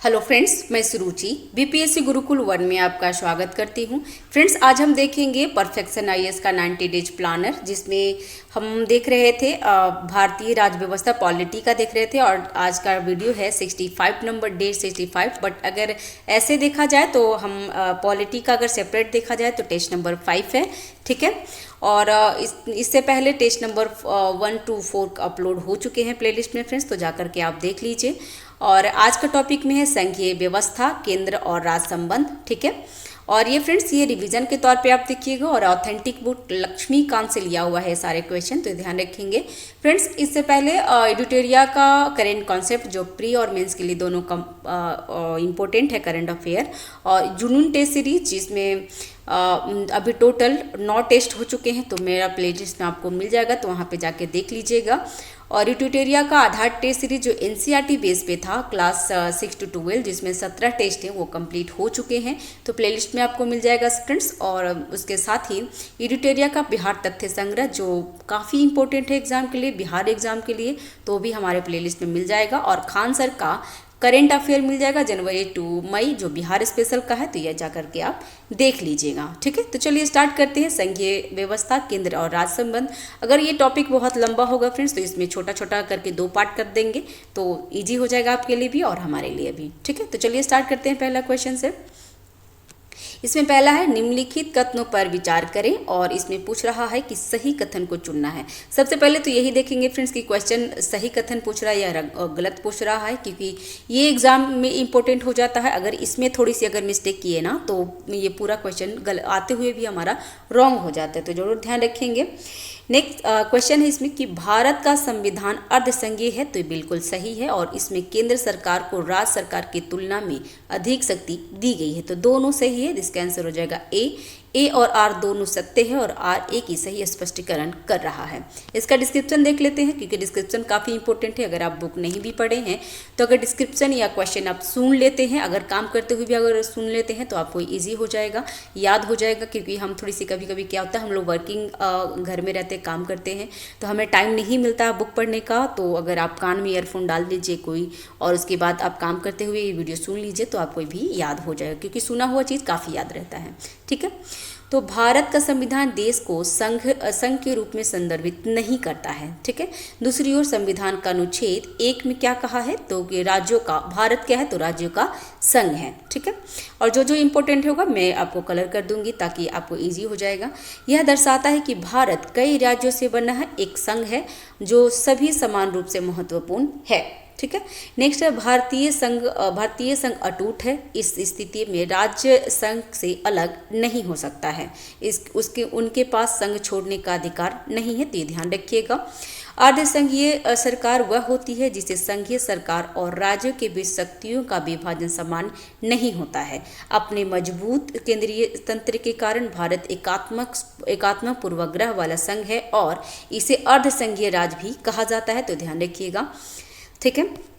Hello friends, मैं सुरुचि BPSC Gurukul 1 में आपका स्वागत करती हूं। फ्रेंड्स, आज हम देखेंगे परफेक्शन आईएएस का 90 डेज प्लानर, जिसमें हम देख रहे थे भारतीय राज्य व्यवस्था पॉलिटी का देख रहे थे। और आज का वीडियो है 65 नंबर, डे 65। बट अगर ऐसे देखा जाए तो हम पॉलिटी का अगर सेपरेट देखा जाए तो टेस्ट नंबर 5 है, ठीक है। और इससे पहले टेस्ट नंबर 1 to 4 अपलोड हो चुके हैं प्लेलिस्ट में फ्रेंड्स, तो जाकर के आप देख लीजिए। और आज का टॉपिक में है संघीय व्यवस्था, केंद्र और राज्य संबंध, ठीक है। और ये फ्रेंड्स, ये रिवीजन के तौर पे आप देखिएगा, और ऑथेंटिक बुक लक्ष्मीकांत से लिया हुआ है सारे क्वेश्चन, तो ध्यान रखेंगे फ्रेंड्स। इससे पहले एडिटोरिया का करेंट कॉन्सेप्ट, जो प्री और मेंस के लिए दोनों इम्पोर्टेंट है करंट अफेयर, और जुनून टेस्ट सीरीज, जिसमें अभी टोटल 9 टेस्ट हो चुके हैं, तो मेरा प्लेलिस्ट में आपको मिल जाएगा, तो वहाँ पे जाके देख लीजिएगा। और ट्यूटोरिया का आधार टेस्ट सीरीज जो एनसीईआरटी बेस पे था, क्लास 6 to 12, जिसमें 17 टेस्ट हैं, वो कंप्लीट हो चुके हैं, तो प्लेलिस्ट में आपको मिल जाएगा फ्रेंड्स। और उसके साथ ही एडिटोरिया का बिहार तथ्य संग्रह, जो काफ़ी इंपॉर्टेंट है एग्जाम के लिए, बिहार एग्जाम के लिए, तो भी हमारे प्लेलिस्ट में मिल जाएगा। और खान सर का करेंट अफेयर मिल जाएगा जनवरी टू मई, जो बिहार स्पेशल का है, तो यह जा करके आप देख लीजिएगा, ठीक है। तो चलिए स्टार्ट करते हैं। संघीय व्यवस्था, केंद्र और राज्य संबंध। अगर ये टॉपिक बहुत लंबा होगा फ्रेंड्स, तो इसमें छोटा छोटा करके 2 पार्ट कर देंगे, तो ईजी हो जाएगा आपके लिए भी और हमारे लिए भी, ठीक है। तो चलिए स्टार्ट करते हैं पहला क्वेश्चन से। इसमें पहला है, निम्नलिखित कथनों पर विचार करें, और इसमें पूछ रहा है कि सही कथन को चुनना है। सबसे पहले तो यही देखेंगे फ्रेंड्स कि क्वेश्चन सही कथन पूछ रहा है या गलत पूछ रहा है, क्योंकि ये एग्जाम में इंपॉर्टेंट हो जाता है। अगर इसमें थोड़ी सी अगर मिस्टेक किए ना, तो ये पूरा क्वेश्चन आते हुए भी हमारा रॉन्ग हो जाता है, तो जरूर ध्यान रखेंगे। नेक्स्ट क्वेश्चन है इसमें कि भारत का संविधान अर्धसंघीय है, तो ये बिल्कुल सही है, और इसमें केंद्र सरकार को राज्य सरकार की तुलना में अधिक शक्ति दी गई है, तो दोनों सही है। इसका आंसर हो जाएगा ए और आर दोनों सत्य है, और आर ए की सही स्पष्टीकरण कर रहा है। इसका डिस्क्रिप्शन देख लेते हैं, क्योंकि डिस्क्रिप्शन काफ़ी इंपॉर्टेंट है। अगर आप बुक नहीं भी पढ़े हैं, तो अगर डिस्क्रिप्शन या क्वेश्चन आप सुन लेते हैं, अगर काम करते हुए भी अगर सुन लेते हैं, तो आपको ईजी हो जाएगा, याद हो जाएगा। क्योंकि हम थोड़ी सी कभी कभी क्या होता है, हम लोग वर्किंग घर में रहते काम करते हैं, तो हमें टाइम नहीं मिलता बुक पढ़ने का। तो अगर आप कान में ईयरफोन डाल लीजिए कोई, और उसके बाद आप काम करते हुए ये वीडियो सुन लीजिए, तो आपको भी याद हो जाएगा, क्योंकि सुना हुआ चीज़ काफ़ी याद रहता है, ठीक है। तो भारत का संविधान देश को संघ के रूप में संदर्भित नहीं करता है, ठीक है। दूसरी ओर संविधान का अनुच्छेद 1 में क्या कहा है, तो कि राज्यों का, भारत क्या है, तो राज्यों का संघ है, ठीक है। और जो जो इंपॉर्टेंट होगा मैं आपको कलर कर दूंगी, ताकि आपको इजी हो जाएगा। यह दर्शाता है कि भारत कई राज्यों से बना है, एक संघ है जो सभी समान रूप से महत्वपूर्ण है, ठीक है। नेक्स्ट है, भारतीय संघ अटूट है, इस स्थिति में राज्य संघ से अलग नहीं हो सकता है, उनके पास संघ छोड़ने का अधिकार नहीं है, तो ये ध्यान रखिएगा। अर्धसंघीय सरकार वह होती है जिसे संघीय सरकार और राज्यों के बीच शक्तियों का विभाजन समान नहीं होता है। अपने मजबूत केंद्रीय तंत्र के कारण भारत एकात्मक पूर्वाग्रह वाला संघ है, और इसे अर्धसंघीय राज्य भी कहा जाता है, तो ध्यान रखिएगा, ठीक है।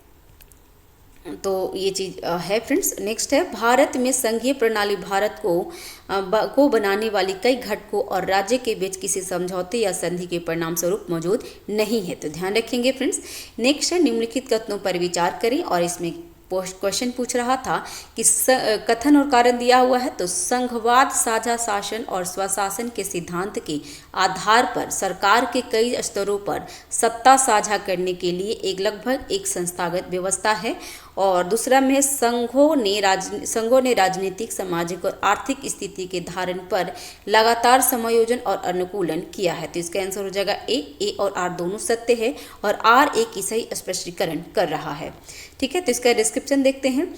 तो ये चीज़ है फ्रेंड्स। नेक्स्ट है, भारत में संघीय प्रणाली भारत को बनाने वाली कई घटकों और राज्य के बीच किसी समझौते या संधि के परिणाम स्वरूप मौजूद नहीं है, तो ध्यान रखेंगे फ्रेंड्स। नेक्स्ट है, निम्नलिखित कथनों पर विचार करें, और इसमें क्वेश्चन पूछ रहा था कि कथन और कारण दिया हुआ है, तो संघवाद, साझा शासन और स्वशासन के सिद्धांत के आधार पर सरकार के कई स्तरों पर सत्ता साझा करने के लिए लगभग एक संस्थागत व्यवस्था है। और दूसरा में संघों ने राजनीतिक, सामाजिक और आर्थिक स्थिति के धारण पर लगातार समायोजन और अनुकूलन किया है, तो इसका आंसर हो जाएगा ए और आर दोनों सत्य है, और आर ए की सही स्पष्टीकरण कर रहा है, ठीक है। तो इसका डिस्क्रिप्शन देखते हैं।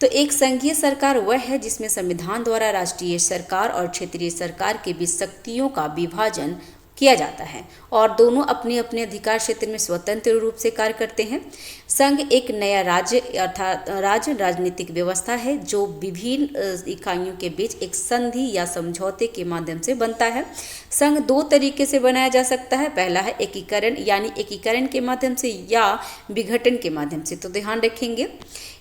तो एक संघीय सरकार वह है जिसमें संविधान द्वारा राष्ट्रीय सरकार और क्षेत्रीय सरकार के बीच शक्तियों का विभाजन किया जाता है, और दोनों अपने अपने अधिकार क्षेत्र में स्वतंत्र रूप से कार्य करते हैं। संघ एक नया राज्य अर्थात राजनीतिक व्यवस्था है, जो विभिन्न इकाइयों के बीच एक संधि या समझौते के माध्यम से बनता है। संघ 2 तरीके से बनाया जा सकता है, पहला है एकीकरण, यानी एकीकरण के माध्यम से, या विघटन के माध्यम से, तो ध्यान रखेंगे।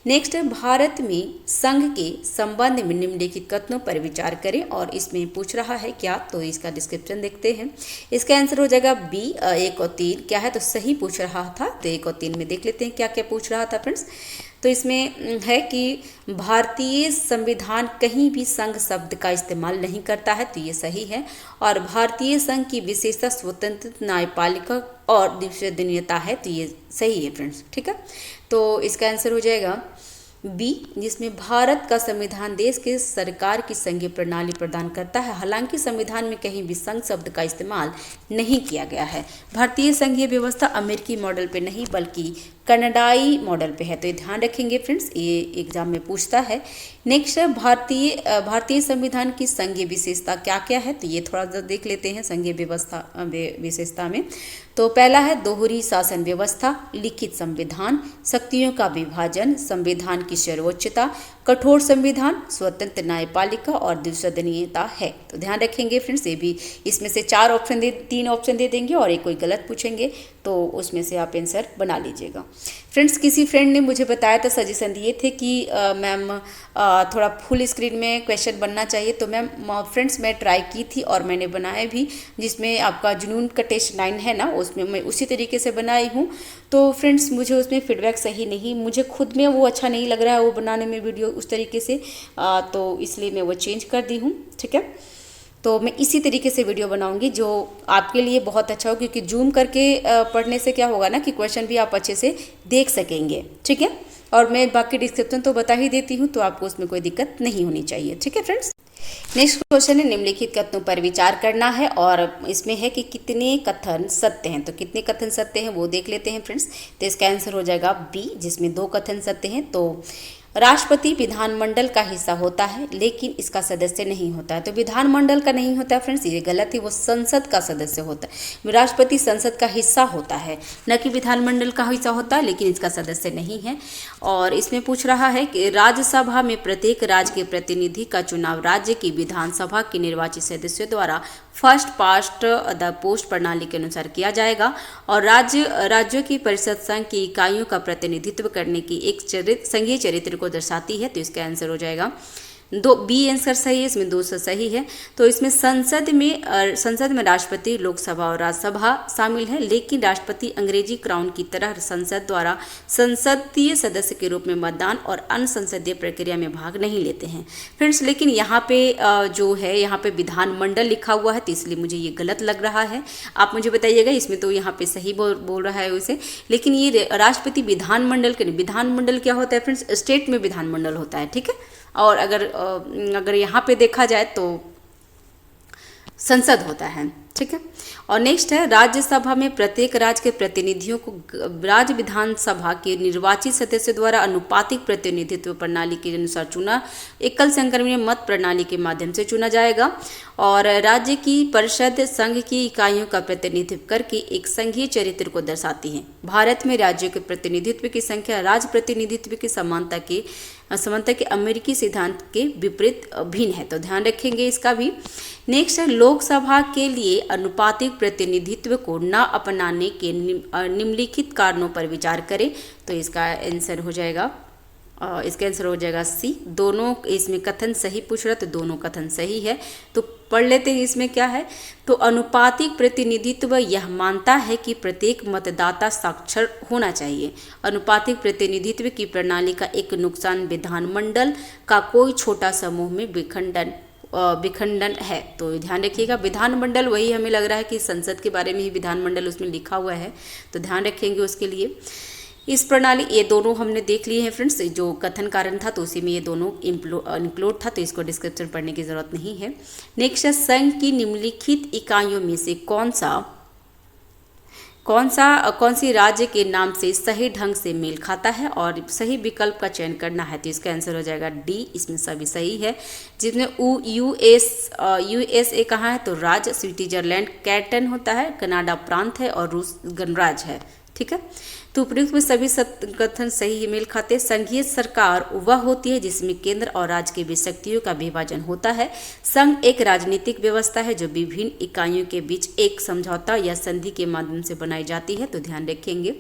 नेक्स्ट है, भारत में संघ के संबंध में निम्नलिखित कथनों पर विचार करें, और इसमें पूछ रहा है क्या, तो इसका डिस्क्रिप्शन देखते हैं। इसका आंसर हो जाएगा बी 1 और 3 क्या है, तो सही पूछ रहा था, तो 1 और 3 में देख लेते हैं क्या क्या पूछ रहा था फ्रेंड्स। तो इसमें है कि भारतीय संविधान कहीं भी संघ शब्द का इस्तेमाल नहीं करता है, तो ये सही है। और भारतीय संघ की विशेषता स्वतंत्र न्यायपालिका और विश्वसनीयता है, तो ये सही है फ्रेंड्स, ठीक है। तो इसका आंसर हो जाएगा बी, जिसमें भारत का संविधान देश के सरकार की संघीय प्रणाली प्रदान करता है, हालांकि संविधान में कहीं भी संघ शब्द का इस्तेमाल नहीं किया गया है। भारतीय संघीय व्यवस्था अमेरिकी मॉडल पे नहीं बल्कि कनाडाई मॉडल पे है, तो ये ध्यान रखेंगे फ्रेंड्स, ये एग्जाम में पूछता है। नेक्स्ट है भारतीय संविधान की संघीय विशेषता क्या क्या है, तो ये थोड़ा सा देख लेते हैं संघीय व्यवस्था विशेषता में। तो पहला है दोहरी शासन व्यवस्था, लिखित संविधान, शक्तियों का विभाजन, संविधान की सर्वोच्चता, कठोर संविधान, स्वतंत्र न्यायपालिका और विश्वसनीयता है। तो ध्यान रखेंगे फ्रेंड्स, ये भी इसमें से 3 ऑप्शन दे देंगे और एक कोई गलत पूछेंगे तो उसमें से आप आंसर बना लीजिएगा। फ्रेंड्स, किसी फ्रेंड ने मुझे बताया था, सजेशन दिए थे कि मैम थोड़ा फुल स्क्रीन में क्वेश्चन बनना चाहिए, तो मैम फ्रेंड्स मैं ट्राई की थी और मैंने बनाया भी, जिसमें आपका जुनून का टेस्ट 9 है ना, उसमें मैं उसी तरीके से बनाई हूँ। तो फ्रेंड्स मुझे उसमें फीडबैक सही नहीं, मुझे खुद में वो अच्छा नहीं लग रहा है वो बनाने में वीडियो उस तरीके से, तो इसलिए मैं वो चेंज कर दी हूँ, ठीक है। तो मैं इसी तरीके से वीडियो बनाऊंगी जो आपके लिए बहुत अच्छा हो, क्योंकि जूम करके पढ़ने से क्या होगा ना कि क्वेश्चन भी आप अच्छे से देख सकेंगे, ठीक है। और मैं बाकी डिस्क्रिप्शन तो बता ही देती हूँ, तो आपको उसमें कोई दिक्कत नहीं होनी चाहिए, ठीक है फ्रेंड्स। नेक्स्ट क्वेश्चन है निम्नलिखित कथनों पर विचार करना है, और इसमें है कि कितने कथन सत्य हैं, तो कितने कथन सत्य हैं वो देख लेते हैं फ्रेंड्स। तो इसका आंसर हो जाएगा बी, जिसमें 2 कथन सत्य हैं। तो राष्ट्रपति विधानमंडल का हिस्सा होता है लेकिन इसका सदस्य नहीं होता है, तो विधानमंडल का नहीं होता है फ्रेंड्स, ये गलत है, वो संसद का सदस्य होता है। राष्ट्रपति संसद का हिस्सा होता है, न कि विधानमंडल का हिस्सा होता है, लेकिन इसका सदस्य नहीं है। और इसमें पूछ रहा है कि राज्यसभा में प्रत्येक राज्य के प्रतिनिधि का चुनाव राज्य की विधानसभा के निर्वाचित सदस्यों द्वारा फर्स्ट पास्ट द पोस्ट प्रणाली के अनुसार किया जाएगा, और राज्यों की परिषद संघ की इकाइयों का प्रतिनिधित्व करने की एक संघीय चरित्र को दर्शाती है। तो इसका आंसर हो जाएगा 2, बी आंसर सही है, इसमें 2 सही है। तो इसमें संसद में राष्ट्रपति, लोकसभा और राज्यसभा शामिल है, लेकिन राष्ट्रपति अंग्रेजी क्राउन की तरह संसद द्वारा संसदीय सदस्य के रूप में मतदान और अन्य संसदीय प्रक्रिया में भाग नहीं लेते हैं फ्रेंड्स। लेकिन यहाँ पे जो है यहाँ पे विधानमंडल लिखा हुआ है, तो इसलिए मुझे ये गलत लग रहा है, आप मुझे बताइएगा। इसमें तो यहाँ पे सही बोल रहा है उसे, लेकिन ये राष्ट्रपति विधानमंडल के नहीं, विधानमंडल क्या होता है फ्रेंड्स, स्टेट में विधानमंडल होता है, ठीक है। और अगर यहाँ पे देखा जाए तो संसद होता है, ठीक है। और नेक्स्ट है राज्यसभा में प्रत्येक राज्य के प्रतिनिधियों को राज्य विधानसभा के निर्वाचित सदस्य द्वारा अनुपातिक प्रतिनिधित्व प्रणाली के अनुसार चुना, एकल संक्रमणीय मत प्रणाली के माध्यम से चुना जाएगा। और राज्य की परिषद संघ की इकाइयों का प्रतिनिधित्व करके एक संघीय चरित्र को दर्शाती है। भारत में राज्यों के प्रतिनिधित्व की संख्या राज्य प्रतिनिधित्व की समानता के अमेरिकी सिद्धांत के विपरीत भिन्न है, तो ध्यान रखेंगे इसका भी। नेक्स्ट है लोकसभा के लिए अनुपातिक प्रतिनिधित्व को न अपनाने के निम्नलिखित कारणों पर विचार करें, तो इसका आंसर हो जाएगा सी। दोनों इसमें कथन सही पूछ रहा, तो दोनों कथन सही है। तो पढ़ लेते हैं इसमें क्या है। तो अनुपातिक प्रतिनिधित्व यह मानता है कि प्रत्येक मतदाता साक्षर होना चाहिए। अनुपातिक प्रतिनिधित्व की प्रणाली का एक नुकसान विधानमंडल का कोई छोटा समूह में विखंडन है, तो ध्यान रखिएगा। विधानमंडल वही हमें लग रहा है कि संसद के बारे में ही विधानमंडल उसमें लिखा हुआ है, तो ध्यान रखेंगे उसके लिए। इस प्रणाली ये दोनों हमने देख लिए हैं फ्रेंड्स, जो कथन कारण था तो उसी में ये दोनों इंक्लूड था, तो इसको डिस्क्रिप्शन पढ़ने की जरूरत नहीं है। नेक्स्ट है संघ की निम्नलिखित इकाइयों में से कौन सी राज्य के नाम से सही ढंग से मेल खाता है, और सही विकल्प का चयन करना है, तो इसका आंसर हो जाएगा डी, इसमें सभी सही है। जिसमें यूएसए कहाँ है, तो राज्य, स्विट्जरलैंड कैंटन होता है, कनाडा प्रांत है और रूस गणराज्य है, ठीक है। तो उपयुक्त में सभी कथन सही मेल खाते। संघीय सरकार वह होती है जिसमें केंद्र और राज्य के बीच शक्तियों का विभाजन होता है। संघ एक राजनीतिक व्यवस्था है जो विभिन्न इकाइयों के बीच एक समझौता या संधि के माध्यम से बनाई जाती है, तो ध्यान रखेंगे।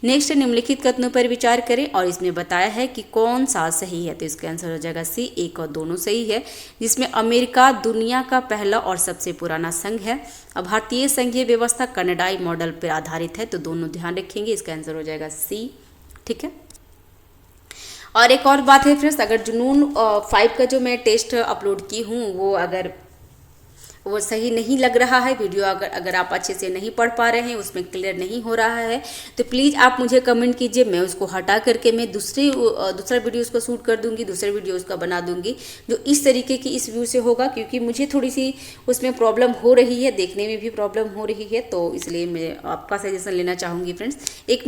नेक्स्ट निम्नलिखित कथनों पर विचार करें, और इसमें बताया है कि कौन सा सही है, तो इसका आंसर हो जाएगा सी, 1 और दोनों सही है। जिसमें अमेरिका दुनिया का पहला और सबसे पुराना संघ है। भारतीय संघीय व्यवस्था कनाडाई मॉडल पर आधारित है, तो दोनों ध्यान रखेंगे, इसका आंसर हो जाएगा सी, ठीक है। और एक और बात है फ्रेंड्स, अगर जुनून 5 का जो मैं टेस्ट अपलोड की हूँ वो अगर वो सही नहीं लग रहा है वीडियो, अगर आप अच्छे से नहीं पढ़ पा रहे हैं, उसमें क्लियर नहीं हो रहा है, तो प्लीज़ आप मुझे कमेंट कीजिए। मैं उसको हटा करके मैं दूसरा वीडियो उसका शूट कर दूंगी, दूसरा वीडियो उसका बना दूंगी जो इस तरीके की इस व्यू से होगा, क्योंकि मुझे थोड़ी सी उसमें प्रॉब्लम हो रही है, देखने में भी प्रॉब्लम हो रही है, तो इसलिए मैं आपका सजेशन लेना चाहूँगी फ्रेंड्स। एक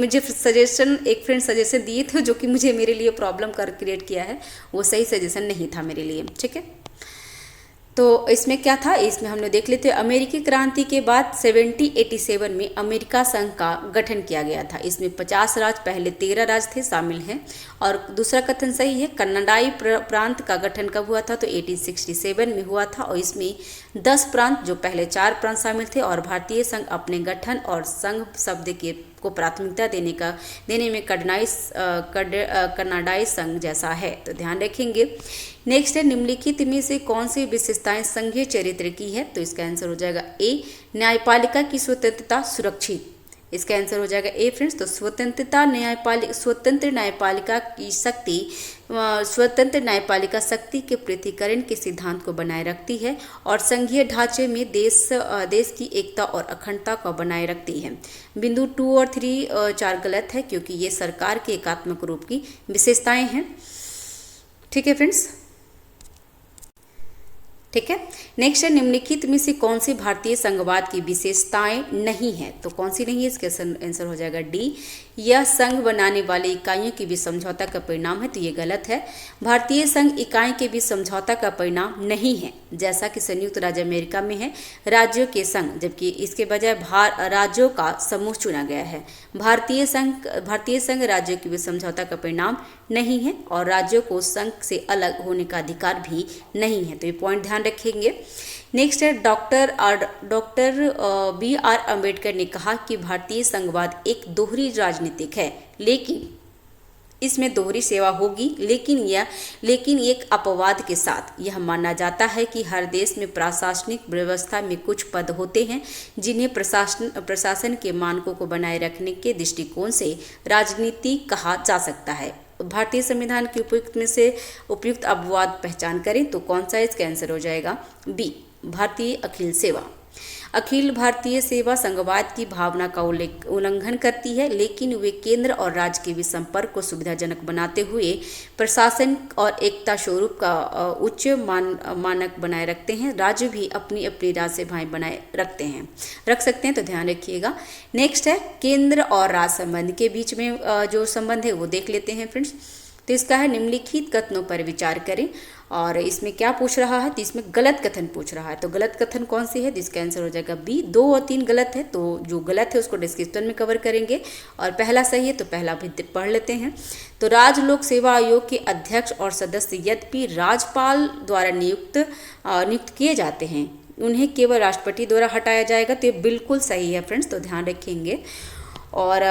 फ्रेंड सजेशन दिए थे जो कि मुझे मेरे लिए प्रॉब्लम क्रिएट किया है, वो सही सजेशन नहीं था मेरे लिए, ठीक है। तो इसमें क्या था, इसमें हमने देख लेते हैं। अमेरिकी क्रांति के बाद 1787 में अमेरिका संघ का गठन किया गया था। इसमें 50 राज्य, पहले 13 राज्य थे शामिल हैं। और दूसरा कथन सही है। कनाडाई प्रांत का गठन कब हुआ था, तो 1867 में हुआ था, और इसमें 10 प्रांत, जो पहले 4 प्रांत शामिल थे। और भारतीय संघ अपने गठन और संघ शब्द को प्राथमिकता देने में कनाडाई संघ जैसा है, तो ध्यान रखेंगे। नेक्स्ट है, निम्नलिखित में से कौन सी विशेषताएं संघीय चरित्र की है, तो इसका आंसर हो जाएगा ए, न्यायपालिका की स्वतंत्रता सुरक्षित। इसका आंसर हो जाएगा ए फ्रेंड्स। तो स्वतंत्र न्यायपालिका शक्ति के पृथक्करण के सिद्धांत को बनाए रखती है और संघीय ढांचे में देश की एकता और अखंडता को बनाए रखती है। बिंदु 2 और 3 4 गलत है, क्योंकि ये सरकार के एकात्मक रूप की विशेषताएं हैं, ठीक है फ्रेंड्स, ठीक है। नेक्स्ट है, निम्नलिखित में से कौन सी भारतीय संघवाद की विशेषताएं नहीं है, तो कौन सी नहीं है, इसका आंसर हो जाएगा डी, यह संघ बनाने वाले इकाइयों के बीच समझौता का परिणाम है, तो ये गलत है। भारतीय संघ इकाई के बीच समझौता का परिणाम नहीं है, जैसा कि संयुक्त राज्य अमेरिका में है राज्यों के संघ, जबकि इसके बजाय राज्यों का समूह चुना गया है। भारतीय संघ राज्यों के बीच समझौता का परिणाम नहीं है और राज्यों को संघ से अलग होने का अधिकार भी नहीं है, तो ये पॉइंट ध्यान रखेंगे। नेक्स्ट है, डॉक्टर BR अम्बेडकर ने कहा कि भारतीय संघवाद एक दोहरी राजनीतिक है, लेकिन इसमें दोहरी सेवा होगी, लेकिन एक अपवाद के साथ। यह माना जाता है कि हर देश में प्रशासनिक व्यवस्था में कुछ पद होते हैं जिन्हें प्रशासन के मानकों को बनाए रखने के दृष्टिकोण से राजनीति कहा जा सकता है। भारतीय संविधान के उपयुक्त अपवाद पहचान करें, तो कौन सा, इसका आंसर हो जाएगा बी, भारतीय अखिल सेवा। अखिल भारतीय सेवा संघवाद की भावना का उल्लंघन करती है, लेकिन वे केंद्र और राज्य के बीच संपर्क को सुविधाजनक बनाते हुए प्रशासन और एकता स्वरूप का उच्च मानक बनाए रखते हैं। राज्य भी अपनी अपनी राजसेवाएं बनाए रख सकते हैं, तो ध्यान रखिएगा। नेक्स्ट है, केंद्र और राज्य संबंध के बीच में जो संबंध है वो देख लेते हैं फ्रेंड्स। तो इसका है, निम्नलिखित कथनों पर विचार करें, और इसमें क्या पूछ रहा है, तो इसमें गलत कथन पूछ रहा है। तो गलत कथन कौन सी है, जिसका आंसर हो जाएगा बी, 2 और 3 गलत है, तो जो गलत है उसको डिस्क्रिप्शन में कवर करेंगे, और पहला सही है, तो पहला भी पढ़ लेते हैं। तो राज्य लोक सेवा आयोग के अध्यक्ष और सदस्य यद्यपि राज्यपाल द्वारा नियुक्त किए जाते हैं, उन्हें केवल राष्ट्रपति द्वारा हटाया जाएगा, तो ये बिल्कुल सही है फ्रेंड्स, तो ध्यान रखेंगे। और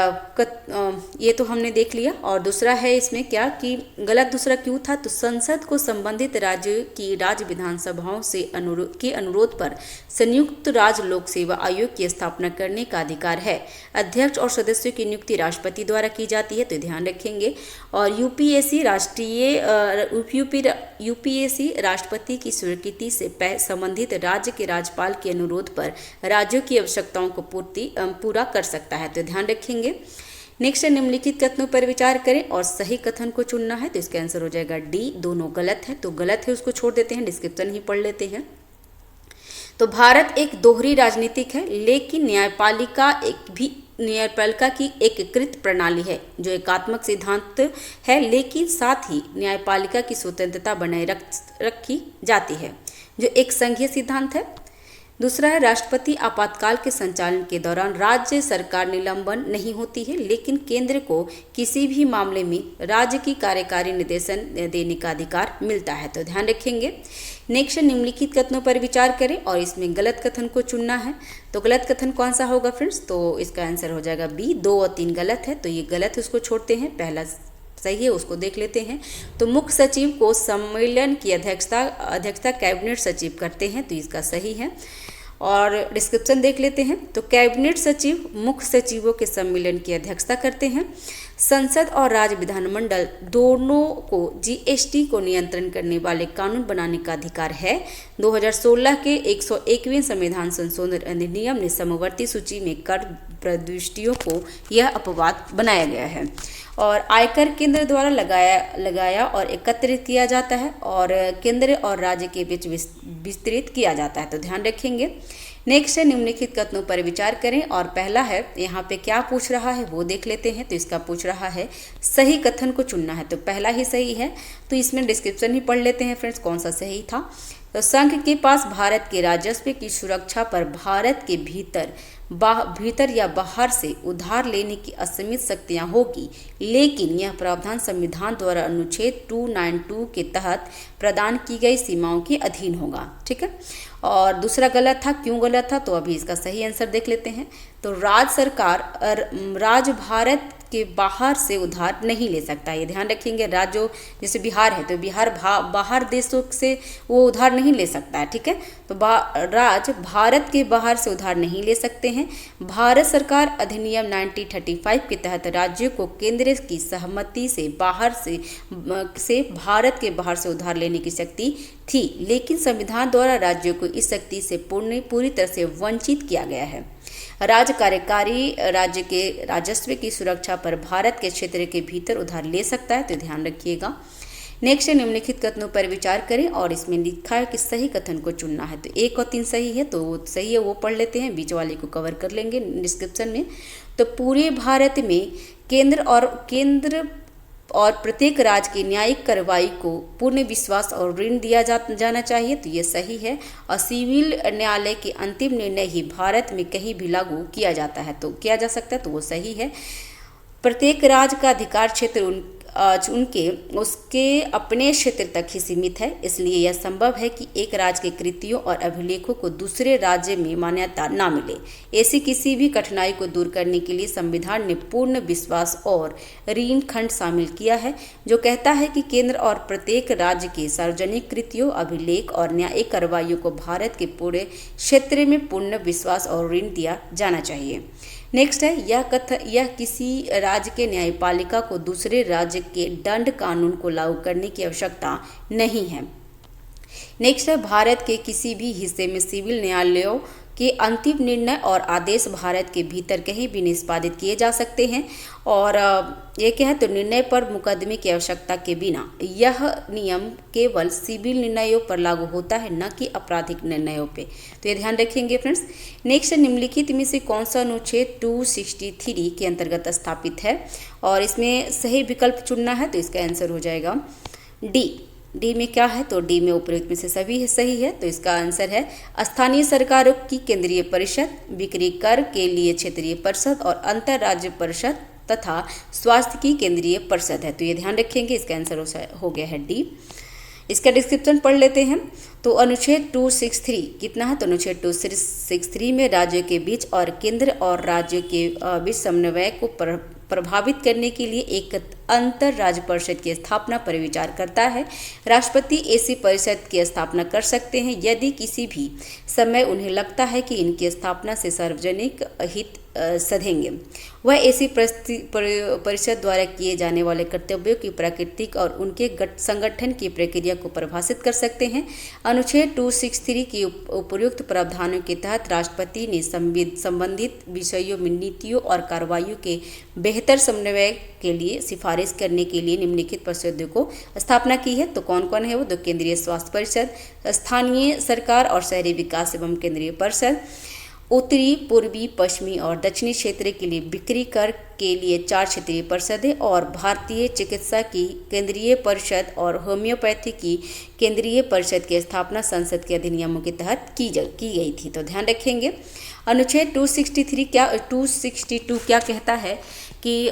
ये तो हमने देख लिया। और दूसरा है इसमें क्या कि गलत दूसरा क्यों था, तो संसद को संबंधित राज्य की राज्य विधानसभाओं से अनुरोध पर संयुक्त राज्य लोक सेवा आयोग की स्थापना करने का अधिकार है। अध्यक्ष और सदस्यों की नियुक्ति राष्ट्रपति द्वारा की जाती है, तो ध्यान रखेंगे। और यूपीएससी राष्ट्रपति की स्वीकृति से संबंधित राज्य के राज्यपाल के अनुरोध पर राज्यों की आवश्यकताओं को पूरा कर सकता है, तो ध्यान रखेंगे। नेक्स्ट है, निम्नलिखित कथनों पर विचार करें और सही कथन को चुनना है, तो इसका आंसर हो जाएगा डी, दोनों गलत है। तो गलत है उसको छोड़ देते हैं, डिस्क्रिप्शन ही पढ़ लेते हैं। तो भारत एक दोहरी राजनीतिक है, लेकिन न्यायपालिका की एकीकृत प्रणाली है जो एकात्मक सिद्धांत है, लेकिन साथ ही न्यायपालिका की स्वतंत्रता बनाए रखी जाती है जो एक संघीय सिद्धांत है। दूसरा है, राष्ट्रपति आपातकाल के संचालन के दौरान राज्य सरकार निलंबन नहीं होती है, लेकिन केंद्र को किसी भी मामले में राज्य की कार्यकारी निर्देशन देने का अधिकार मिलता है, तो ध्यान रखेंगे। नेक्स्ट, निम्नलिखित कथनों पर विचार करें और इसमें गलत कथन को चुनना है। तो गलत कथन कौन सा होगा फ्रेंड्स, तो इसका आंसर हो जाएगा बी, 2 और 3 गलत है, तो ये गलत है उसको छोड़ते हैं, पहला सही है उसको देख लेते हैं। तो मुख्य सचिव को सम्मेलन की अध्यक्षता कैबिनेट सचिव करते हैं, तो इसका सही है। और डिस्क्रिप्शन देख लेते हैं। तो कैबिनेट सचिव मुख्य सचिवों के सम्मेलन की अध्यक्षता करते हैं। संसद और राज्य विधानमंडल दोनों को जीएसटी को नियंत्रण करने वाले कानून बनाने का अधिकार है। 2016 के 101वें संविधान संशोधन अधिनियम ने समवर्ती सूची में कर प्रविष्टियों को यह अपवाद बनाया गया है और आयकर केंद्र द्वारा लगाया और एकत्रित किया जाता है और केंद्र और राज्य के बीच विस्तृत किया जाता है। तो ध्यान रखेंगे। नेक्स्ट है निम्नलिखित कथनों पर विचार करें और पहला है यहाँ पे क्या पूछ रहा है वो देख लेते हैं। तो इसका पूछ रहा है सही कथन को चुनना है, तो पहला ही सही है। तो इसमें डिस्क्रिप्शन ही पढ़ लेते हैं फ्रेंड्स कौन सा सही था। तो संघ के पास भारत के राजस्व की सुरक्षा पर भारत के भीतर या बाहर से उधार लेने की असीमित शक्तियां होगी, लेकिन यह प्रावधान संविधान द्वारा अनुच्छेद 292 के तहत प्रदान की गई सीमाओं के अधीन होगा। ठीक है। और दूसरा गलत था, क्यों गलत था? तो अभी इसका सही आंसर देख लेते हैं। तो राज्य भारत के बाहर से उधार नहीं ले सकता। ये ध्यान रखेंगे। राज्य जैसे बिहार है तो बिहार बाहर देशों से वो उधार नहीं ले सकता है। ठीक है। तो राज्य भारत के बाहर से उधार नहीं ले सकते हैं। भारत सरकार अधिनियम 1935 के तहत राज्यों को केंद्र की सहमति से भारत के बाहर से उधार लेने की शक्ति थी, लेकिन संविधान द्वारा राज्यों को इस शक्ति से पूरी तरह से वंचित किया गया है। राज्य कार्यकारी राज्य के राजस्व की सुरक्षा पर भारत के क्षेत्र के भीतर उधार ले सकता है। तो ध्यान रखिएगा। नेक्स्ट है निम्नलिखित कथनों पर विचार करें और इसमें लिखा है कि सही कथन को चुनना है। तो 1 और 3 सही है, तो सही है वो पढ़ लेते हैं, बीच वाले को कवर कर लेंगे डिस्क्रिप्शन में। तो पूरे भारत में केंद्र और प्रत्येक राज्य की न्यायिक कार्रवाई को पूर्ण विश्वास और ऋण दिया जाना चाहिए। तो ये सही है। और सिविल न्यायालय के अंतिम निर्णय ही भारत में कहीं भी लागू किया जाता है, तो किया जा सकता है, तो वो सही है। प्रत्येक राज्य का अधिकार क्षेत्र उसके अपने क्षेत्र तक ही सीमित है, इसलिए यह संभव है कि एक राज्य के कृतियों और अभिलेखों को दूसरे राज्य में मान्यता ना मिले। ऐसी किसी भी कठिनाई को दूर करने के लिए संविधान ने पूर्ण विश्वास और ऋण खंड शामिल किया है, जो कहता है कि केंद्र और प्रत्येक राज्य के सार्वजनिक कृतियों, अभिलेख और न्यायिक कार्रवाइयों को भारत के पूरे क्षेत्र में पूर्ण विश्वास और ऋण दिया जाना चाहिए। नेक्स्ट है यह किसी राज्य के न्यायपालिका को दूसरे राज्य के दंड कानून को लागू करने की आवश्यकता नहीं है। नेक्स्ट है भारत के किसी भी हिस्से में सिविल न्यायालयों के अंतिम निर्णय और आदेश भारत के भीतर कहीं भी निष्पादित किए जा सकते हैं। और ये क्या है? तो निर्णय पर मुकदमे की आवश्यकता के बिना यह नियम केवल सिविल निर्णयों पर लागू होता है, न कि आपराधिक निर्णयों पे। तो ये ध्यान रखेंगे फ्रेंड्स। नेक्स्ट निम्नलिखित में से कौन सा अनुच्छेद 263 के अंतर्गत स्थापित है? और इसमें सही विकल्प चुनना है, तो इसका आंसर हो जाएगा डी में क्या है? तो डी में उपयुक्त में से सभी सही है। तो इसका आंसर है स्थानीय सरकारों की केंद्रीय परिषद, बिक्री कर के लिए क्षेत्रीय परिषद और अंतर राज्य परिषद तथा स्वास्थ्य की केंद्रीय परिषद है। तो ये ध्यान रखेंगे। इसका आंसर हो गया है डी। इसका डिस्क्रिप्शन पढ़ लेते हैं। तो अनुच्छेद 263 कितना है? तो अनुच्छेद 263 में राज्यों के बीच और केंद्र और राज्यों के बीच समन्वय को प्रभावित करने के लिए एक अंतर राज्य परिषद की स्थापना पर विचार करता है। राष्ट्रपति ऐसी परिषद की स्थापना कर सकते हैं यदि किसी भी समय उन्हें लगता है कि इनकी स्थापना से सार्वजनिक हित सधेंगे। वह ऐसी परिषद द्वारा किए जाने वाले कर्तव्यों की प्राकृतिक और उनके संगठन की प्रक्रिया को परिभाषित कर सकते हैं। अनुच्छेद 263 की उपयुक्त प्रावधानों के तहत राष्ट्रपति ने संबंधित विषयों में नीतियों और कार्रवाइयों के बेहतर समन्वय के लिए सिफारिश करने के लिए निम्नलिखित परिषदों को स्थापना की है। तो कौन कौन है वो? तो केंद्रीय स्वास्थ्य परिषद, स्थानीय सरकार और शहरी विकास एवं केंद्रीय परिषद, उत्तरी, पूर्वी, पश्चिमी और दक्षिणी क्षेत्र के लिए बिक्री कर के लिए 4 क्षेत्रीय परिषदें और भारतीय चिकित्सा की केंद्रीय परिषद और होम्योपैथी की केंद्रीय परिषद की स्थापना संसद के अधिनियमों के तहत की गई थी। तो ध्यान रखेंगे। अनुच्छेद 262 क्या कहता है कि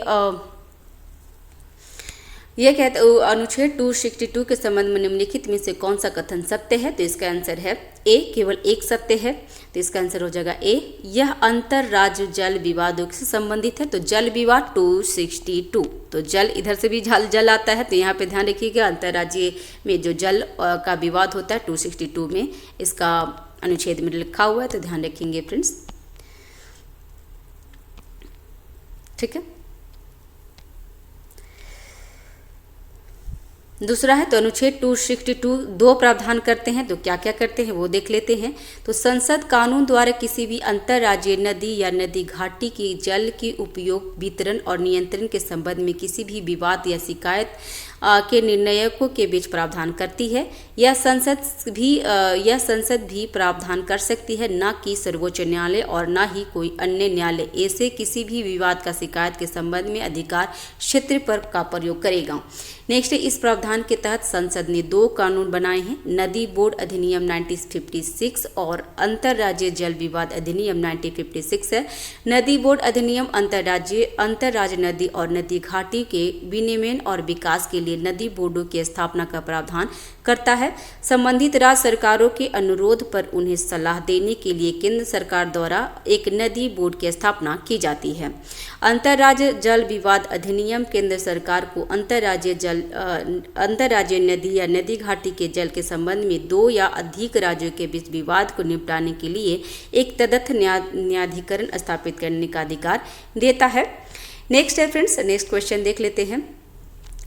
यह कहता अनुच्छेद 262 के संबंध में निम्नलिखित में से कौन सा कथन सत्य है? तो इसका आंसर है ए, केवल एक सत्य है। तो इसका आंसर हो जाएगा ए। यह अंतर राज्य जल विवादों से संबंधित है। तो जल विवाद 262, तो जल इधर से भी जल आता है, तो यहाँ पे ध्यान रखिएगा अंतर्राज्यीय में जो जल का विवाद होता है 262 में इसका अनुच्छेद में लिखा हुआ है। तो ध्यान रखेंगे फ्रेंड्स। ठीक है। दूसरा है तो अनुच्छेद 262 दो प्रावधान करते हैं, तो क्या क्या करते हैं वो देख लेते हैं। तो संसद कानून द्वारा किसी भी अंतर्राज्यीय नदी या नदी घाटी की जल के उपयोग, वितरण और नियंत्रण के संबंध में किसी भी विवाद या शिकायत के निर्णयों के बीच प्रावधान करती है। यह संसद भी प्रावधान कर सकती है, न कि सर्वोच्च न्यायालय और न ही कोई अन्य न्यायालय ऐसे किसी भी विवाद का शिकायत के संबंध में अधिकार क्षेत्र पर का प्रयोग करेगा। नेक्स्ट, इस प्रावधान के तहत संसद ने दो कानून बनाए हैं, नदी बोर्ड अधिनियम 1956 और अंतर्राज्यीय जल विवाद अधिनियम 1956 है। नदी बोर्ड अधिनियम अंतर्राज्यीय नदी और नदी घाटी के विनियमन और विकास के लिए नदी बोर्डों की स्थापना का प्रावधान करता है। संबंधित राज्य सरकारों के अनुरोध पर उन्हें सलाह देने के लिए केंद्र सरकार द्वारा एक नदी बोर्ड की स्थापना की जाती है। अंतर्राज्यीय जल विवाद अधिनियम केंद्र सरकार को अंतर्राज्यीय नदी या नदी घाटी के जल के संबंध में दो या अधिक राज्यों के बीच विवाद को निपटाने के लिए एक तदर्थ न्यायाधिकरण स्थापित करने का अधिकार देता है। नेक्स्ट है फ्रेंड्स, नेक्स्ट क्वेश्चन देख लेते हैं।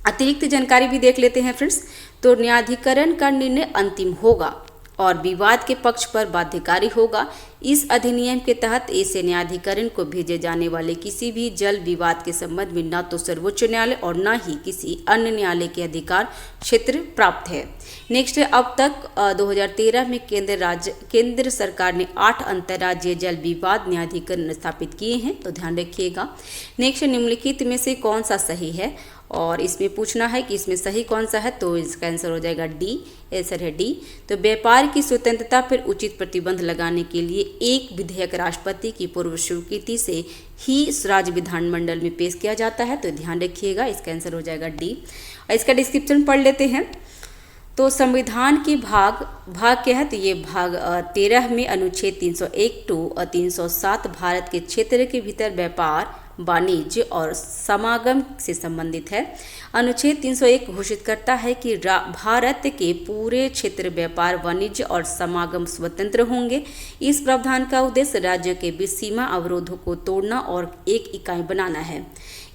अतिरिक्त जानकारी भी देख लेते हैं फ्रेंड्स। तो न्यायाधिकरण का निर्णय अंतिम होगा और विवाद के पक्ष पर बाध्यकारी होगा। इस अधिनियम के तहत ऐसे न्यायाधिकरण को भेजे जाने वाले किसी भी जल विवाद के संबंध में न तो सर्वोच्च न्यायालय और न ही किसी अन्य न्यायालय के अधिकार क्षेत्र प्राप्त है। नेक्स्ट, अब तक 2013 में केंद्र सरकार ने 8 अंतर्राज्यीय जल विवाद न्यायाधिकरण स्थापित किए हैं, तो ध्यान रखिएगा। नेक्स्ट, निम्नलिखित में से कौन सा सही है, और इसमें पूछना है कि इसमें सही कौन सा है, तो इसका आंसर हो जाएगा डी। आंसर है डी। तो व्यापार की स्वतंत्रता पर उचित प्रतिबंध लगाने के लिए एक विधेयक राष्ट्रपति की पूर्व स्वीकृति से ही राज्य विधानमंडल में पेश किया जाता है, तो ध्यान रखिएगा, इसका आंसर हो जाएगा डी। इसका डिस्क्रिप्शन पढ़ लेते हैं। तो संविधान के भाग क्या है, तो ये भाग 13 में अनुच्छेद 301 टू 307 भारत के क्षेत्र के भीतर व्यापार, वाणिज्य और समागम से संबंधित है। अनुच्छेद 301 घोषित करता है कि भारत के पूरे क्षेत्र व्यापार, वाणिज्य और समागम स्वतंत्र होंगे। इस प्रावधान का उद्देश्य राज्यों के बीच सीमा अवरोधों को तोड़ना और एक इकाई बनाना है।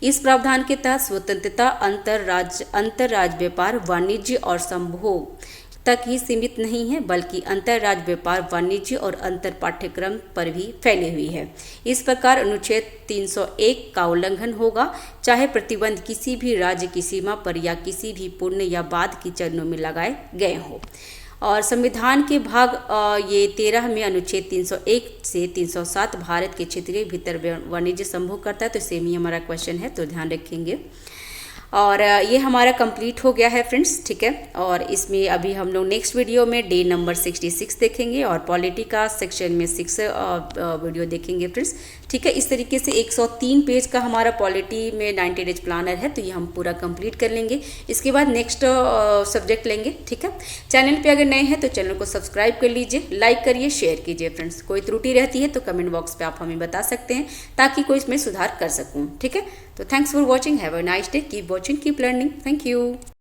इस प्रावधान के तहत स्वतंत्रता अंतर्राज्य व्यापार, वाणिज्य और संभोग तक ही सीमित नहीं है, बल्कि अंतर्राज्य व्यापार, वाणिज्य और अंतर पाठ्यक्रम पर भी फैली हुई है। इस प्रकार अनुच्छेद 301 का उल्लंघन होगा, चाहे प्रतिबंध किसी भी राज्य की सीमा पर या किसी भी पूर्ण या बाद की चरणों में लगाए गए हों। और संविधान के भाग ये 13 में अनुच्छेद 301 से 307 भारत के क्षेत्रीय भीतर वाणिज्य संभोग करता है, तो सेम ही हमारा क्वेश्चन है, तो ध्यान रखेंगे। और ये हमारा कंप्लीट हो गया है फ्रेंड्स, ठीक है। और इसमें अभी हम लोग नेक्स्ट वीडियो में डे नंबर 66 देखेंगे और पॉलिटी का सेक्शन में 6 वीडियो देखेंगे फ्रेंड्स, ठीक है। इस तरीके से 103 पेज का हमारा पॉलिटी में 90 डेज प्लानर है, तो ये हम पूरा कंप्लीट कर लेंगे। इसके बाद नेक्स्ट सब्जेक्ट लेंगे, ठीक है। चैनल पे अगर नए हैं तो चैनल को सब्सक्राइब कर लीजिए, लाइक करिए, शेयर कीजिए फ्रेंड्स। कोई त्रुटि रहती है तो कमेंट बॉक्स पे आप हमें बता सकते हैं, ताकि कोई इसमें सुधार कर सकूँ, ठीक है। तो thanks for watching, have a nice day, keep watching, keep learning, thank you.